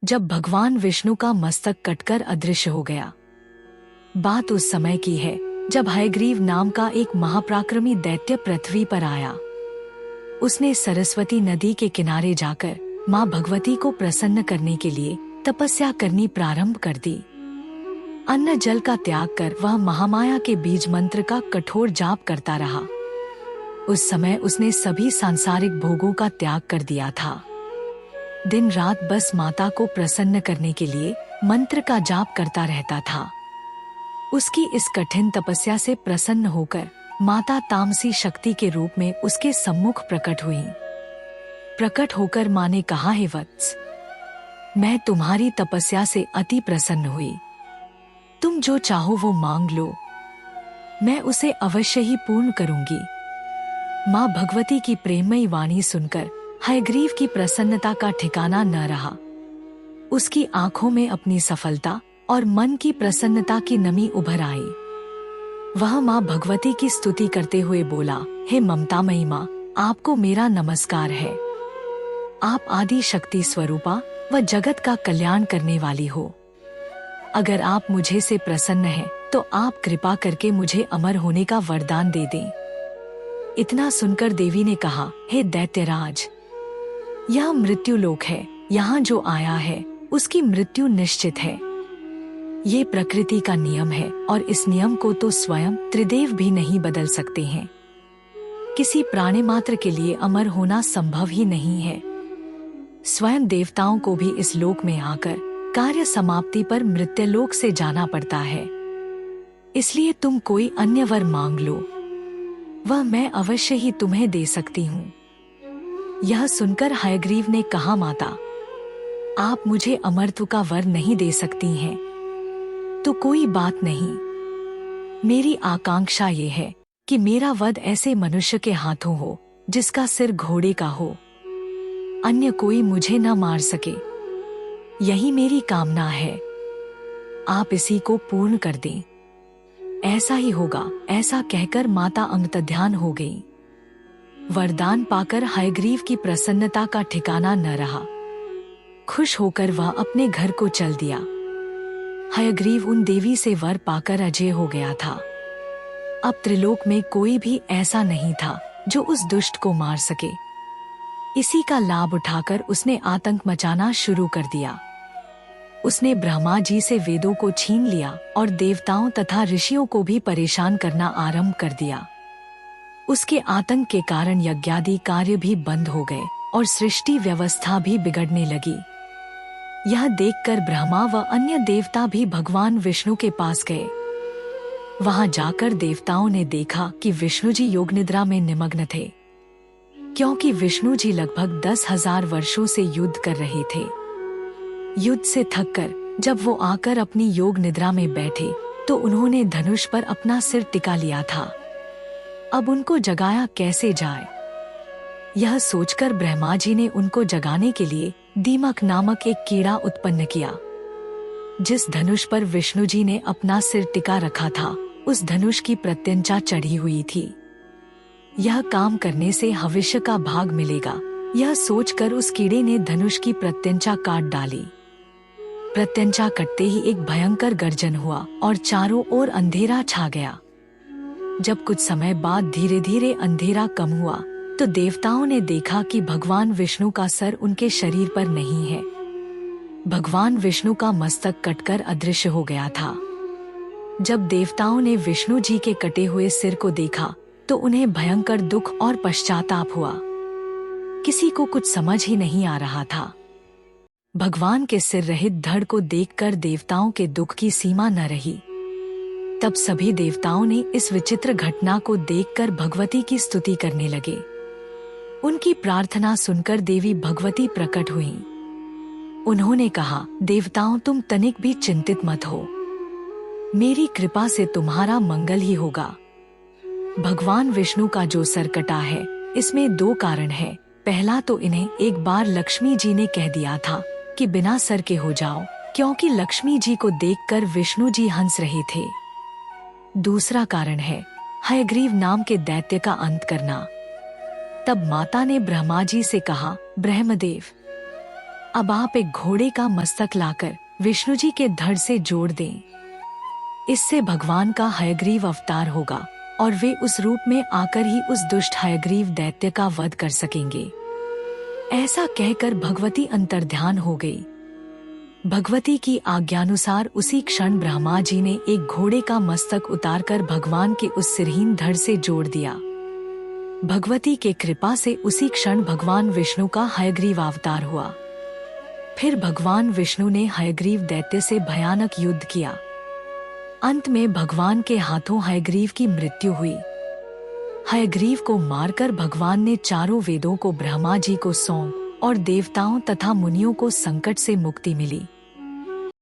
जब भगवान विष्णु का मस्तक कटकर अदृश्य हो गया। बात उस समय की है जब हयग्रीव नाम का एक महापराक्रमी दैत्य पृथ्वी पर आया। उसने सरस्वती नदी के किनारे जाकर माँ भगवती को प्रसन्न करने के लिए तपस्या करनी प्रारंभ कर दी। अन्न जल का त्याग कर वह महामाया के बीज मंत्र का कठोर जाप करता रहा। उस समय उसने सभी सांसारिक भोगों का त्याग कर दिया था। दिन रात बस माता को प्रसन्न करने के लिए मंत्र का जाप करता रहता था। उसकी इस कठिन तपस्या से प्रसन्न होकर माता तामसी शक्ति के रूप में उसके सम्मुख प्रकट हुई। प्रकट होकर माँ ने कहा, हे वत्स, मैं तुम्हारी तपस्या से अति प्रसन्न हुई। तुम जो चाहो वो मांग लो, मैं उसे अवश्य ही पूर्ण करूंगी। माँ भगवती की प्रेममयी वाणी सुनकर हयग्रीव की प्रसन्नता का ठिकाना न रहा। उसकी आंखों में अपनी सफलता और मन की प्रसन्नता की नमी उभर आई। वह माँ भगवती की स्तुति करते हुए बोला, हे ममतामयी माँ, आपको मेरा नमस्कार है। आप आदि शक्ति स्वरूपा व जगत का कल्याण करने वाली हो। अगर आप मुझे से प्रसन्न हैं, तो आप कृपा करके मुझे अमर होने का वरदान दे दें। इतना सुनकर देवी ने कहा, हे दैत्यराज, यह मृत्यु लोक है। यहाँ जो आया है उसकी मृत्यु निश्चित है। ये प्रकृति का नियम है और इस नियम को तो स्वयं त्रिदेव भी नहीं बदल सकते हैं। किसी प्राणी मात्र के लिए अमर होना संभव ही नहीं है। स्वयं देवताओं को भी इस लोक में आकर कार्य समाप्ति पर मृत्युलोक से जाना पड़ता है। इसलिए तुम कोई अन्य वर मांग लो, वह मैं अवश्य ही तुम्हें दे सकती हूँ। यह सुनकर हयग्रीव ने कहा, माता, आप मुझे अमरत्व का वर नहीं दे सकती हैं, तो कोई बात नहीं। मेरी आकांक्षा ये है कि मेरा वध ऐसे मनुष्य के हाथों हो जिसका सिर घोड़े का हो, अन्य कोई मुझे न मार सके। यही मेरी कामना है। आप इसी को पूर्ण कर दें। ऐसा ही होगा। ऐसा कहकर माता अंगतध्यान हो गई। वरदान पाकर हयग्रीव की प्रसन्नता का ठिकाना न रहा। खुश होकर वह अपने घर को चल दिया। हयग्रीव उन देवी से वर पाकर अजय हो गया था। अब त्रिलोक में कोई भी ऐसा नहीं था जो उस दुष्ट को मार सके। इसी का लाभ उठाकर उसने आतंक मचाना शुरू कर दिया। उसने ब्रह्मा जी से वेदों को छीन लिया और देवताओं तथा ऋषियों को भी परेशान करना आरंभ कर दिया। उसके आतंक के कारण यज्ञादि कार्य भी बंद हो गए और सृष्टि व्यवस्था भी बिगड़ने लगी। यह देखकर ब्रह्मा व अन्य देवता भी भगवान विष्णु के पास गए। वहां जाकर देवताओं ने देखा कि विष्णु जी योग निद्रा में निमग्न थे, क्योंकि विष्णु जी लगभग 10,000 वर्षों से युद्ध कर रहे थे। युद्ध से थककर जब वो आकर अपनी योग निद्रा में बैठे तो उन्होंने धनुष पर अपना सिर टिका लिया था। अब उनको जगाया कैसे जाए? यह सोचकर ब्रह्मा जी ने उनको जगाने के लिए दीमक नामक एक कीड़ा उत्पन्न किया। जिस धनुष पर विष्णु जी ने अपना सिर टिका रखा था, उस धनुष की प्रत्यंचा चढ़ी हुई थी। यह काम करने से भविष्य का भाग मिलेगा, यह सोचकर उस कीड़े ने धनुष की प्रत्यंचा काट डाली। प्रत्यंचा कटते ही एक भयंकर गर्जन हुआ और चारों ओर अंधेरा छा गया। जब कुछ समय बाद धीरे धीरे अंधेरा कम हुआ तो देवताओं ने देखा कि भगवान विष्णु का सर उनके शरीर पर नहीं है। भगवान विष्णु का मस्तक कटकर अदृश्य हो गया था। जब देवताओं ने विष्णु जी के कटे हुए सिर को देखा तो उन्हें भयंकर दुख और पश्चाताप हुआ। किसी को कुछ समझ ही नहीं आ रहा था। भगवान के सिर रहित धड़ को देखकर देवताओं के दुख की सीमा न रही। तब सभी देवताओं ने इस विचित्र घटना को देखकर भगवती की स्तुति करने लगे। उनकी प्रार्थना सुनकर देवी भगवती प्रकट हुईं। उन्होंने कहा, देवताओं, तुम तनिक भी चिंतित मत हो। मेरी कृपा से तुम्हारा मंगल ही होगा। भगवान विष्णु का जो सर कटा है, इसमें 2 कारण है। पहला तो इन्हें एक बार लक्ष्मी जी ने कह दिया था कि बिना सर के हो जाओ, क्योंकि लक्ष्मी जी को देखकर विष्णु जी हंस रहे थे। दूसरा कारण है हयग्रीव नाम के दैत्य का अंत करना। तब माता ने ब्रह्मा जी से कहा, ब्रह्मदेव, अब आप एक घोड़े का मस्तक लाकर विष्णु जी के धड़ से जोड़ दें। इससे भगवान का हयग्रीव अवतार होगा और वे उस रूप में आकर ही उस दुष्ट हयग्रीव दैत्य का वध कर सकेंगे। ऐसा कहकर भगवती अंतर्ध्यान हो गई। भगवती की आज्ञानुसार उसी क्षण ब्रह्मा जी ने एक घोड़े का मस्तक उतारकर भगवान के उस सिरहीन धड़ से जोड़ दिया। भगवती के कृपा से उसी क्षण भगवान विष्णु का हयग्रीव अवतार हुआ। फिर भगवान विष्णु ने हयग्रीव दैत्य से भयानक युद्ध किया। अंत में भगवान के हाथों हयग्रीव की मृत्यु हुई। हयग्रीव को मारकर भगवान ने चारों वेदों को ब्रह्मा जी को सौंप और देवताओं तथा मुनियों को संकट से मुक्ति मिली।